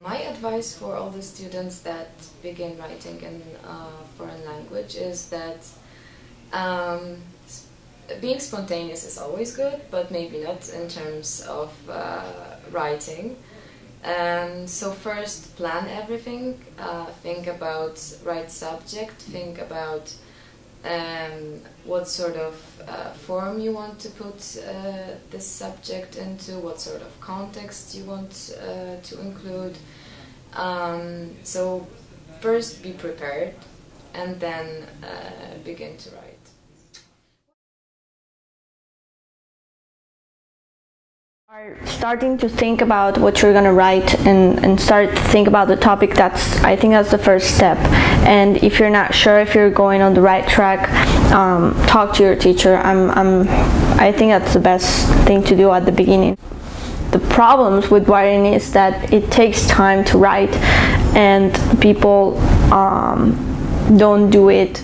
My advice for all the students that begin writing in foreign language is that being spontaneous is always good, but maybe not in terms of writing. So first, plan everything. Think about right subject. Think about what sort of form you want to put this subject into, what sort of context you want to include. So first be prepared and then begin to write. Are starting to think about what you're going to write and start to think about the topic. I think that's the first step. And if you're not sure if you're going on the right track, talk to your teacher. I think that's the best thing to do at the beginning. The problems with writing is that it takes time to write, and people don't do it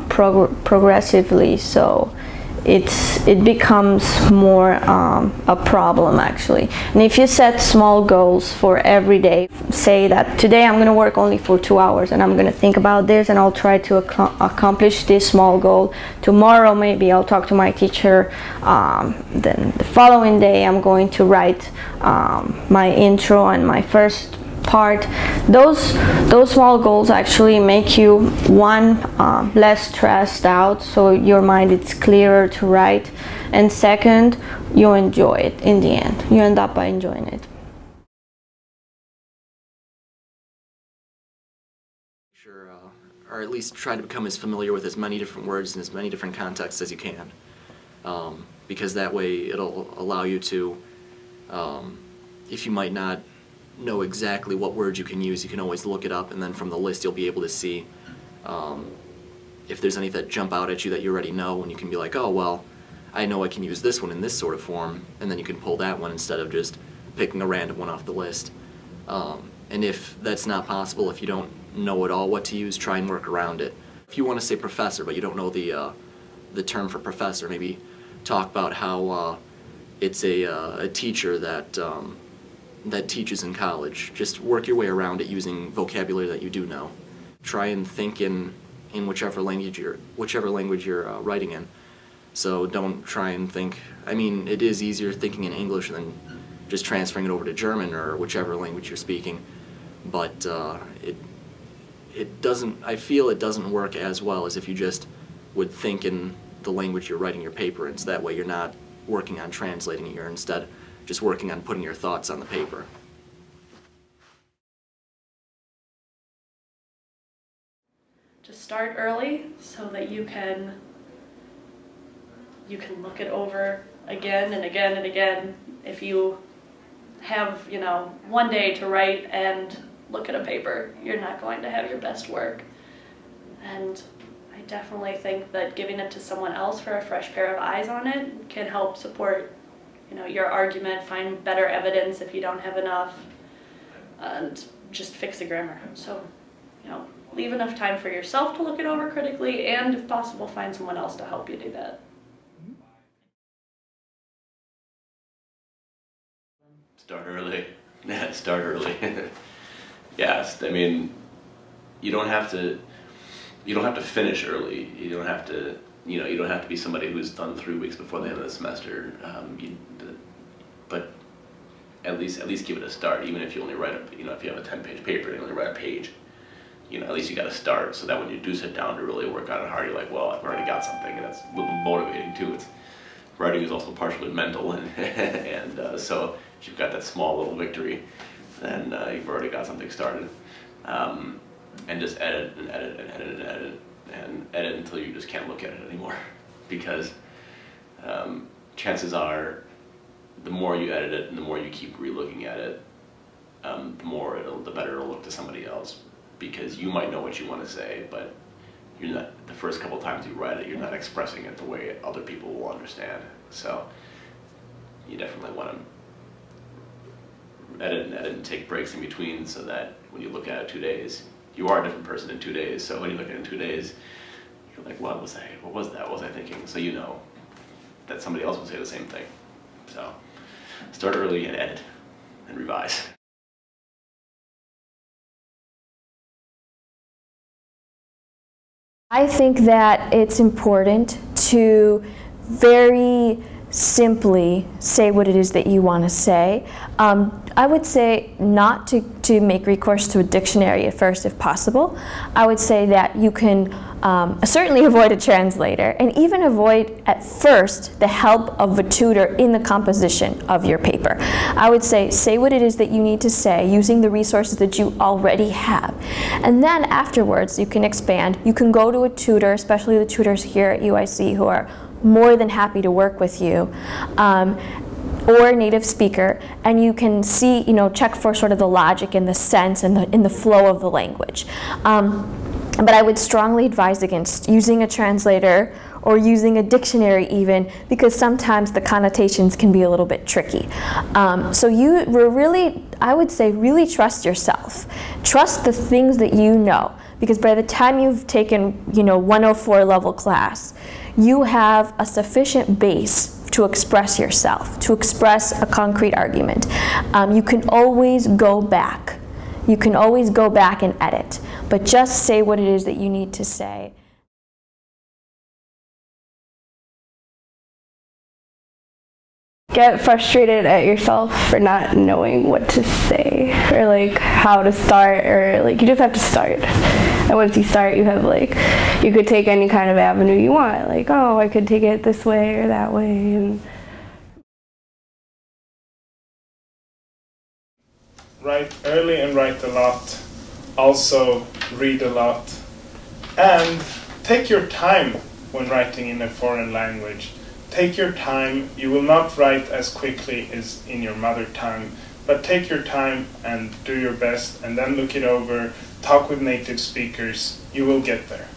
progressively, so it becomes more a problem actually. And if you set small goals for every day, say that today I'm going to work only for 2 hours and I'm going to think about this and I'll try to accomplish this small goal. Tomorrow maybe I'll talk to my teacher, then the following day I'm going to write my intro and my first part. Those small goals actually make you, one, less stressed out, so your mind is clearer to write, and second, you enjoy it in the end. You end up by enjoying it. Sure, or at least try to become as familiar with as many different words and as many different contexts as you can, because that way it'll allow you to, if you might not know exactly what words you can use, you can always look it up, and then from the list you'll be able to see if there's any that jump out at you that you already know, and you can be like, oh well, I know I can use this one in this sort of form, and then you can pull that one instead of just picking a random one off the list. And if that's not possible, if you don't know at all what to use, try and work around it. If you want to say professor but you don't know the term for professor, maybe talk about how it's a teacher that teaches in college. Just work your way around it using vocabulary that you do know. Try and think in whichever language you're writing in. So don't try and think, I mean, it is easier thinking in English than just transferring it over to German or whichever language you're speaking, but I feel it doesn't work as well as if you just would think in the language you're writing your paper in, so that way you're not working on translating it, you're instead just working on putting your thoughts on the paper. Just start early so that you can look it over again and again and again. If you have, one day to write and look at a paper, you're not going to have your best work. And I definitely think that giving it to someone else for a fresh pair of eyes on it can help support your argument, find better evidence if you don't have enough, and just fix the grammar. So, leave enough time for yourself to look it over critically, and if possible, find someone else to help you do that. Start early. Start early. Yes, I mean, you don't have to finish early. You don't have to. You don't have to be somebody who's done 3 weeks before the end of the semester, but at least give it a start. Even if you only write if you have a 10-page paper and you only write a page, at least you got to start, so that when you do sit down to really work on it hard, you're like, well, I've already got something, and that's a little motivating too. Writing is also partially mental, and so if you've got that small little victory, then you've already got something started. And just edit and edit and edit and edit and edit until you just can't look at it anymore, because chances are the more you edit it and the more you keep re-looking at it, the better it'll look to somebody else, because you might know what you want to say, but you're not, the first couple times you write it, you're not expressing it the way other people will understand. So you definitely want to edit and edit and take breaks in between, so that when you look at it 2 days, you are a different person in 2 days. So when you look at it in 2 days, you're like, what was that? What was I thinking? So you know that somebody else will say the same thing. So start early and edit and revise. I think that it's important to very simply say what it is that you want to say. I would say not to make recourse to a dictionary at first if possible. I would say that you can certainly avoid a translator and even avoid at first the help of a tutor in the composition of your paper. I would say what it is that you need to say using the resources that you already have. And then afterwards you can expand. You can go to a tutor, especially the tutors here at UIC who are more than happy to work with you. Or a native speaker, and you can see, check for sort of the logic and the sense and in the flow of the language. But I would strongly advise against using a translator or using a dictionary even, because sometimes the connotations can be a little bit tricky. So you really, I would say, really trust yourself. Trust the things that you know, because by the time you've taken, 104 level class, you have a sufficient base to express yourself, to express a concrete argument. You can always go back. You can always go back and edit, but just say what it is that you need to say. Get frustrated at yourself for not knowing what to say or like how to start, or like you just have to start. And once you start, you have you could take any kind of avenue you want. Like, oh, I could take it this way or that way. And write early and write a lot. Also read a lot. And take your time when writing in a foreign language. Take your time. You will not write as quickly as in your mother tongue, but take your time and do your best, and then look it over, talk with native speakers. You will get there.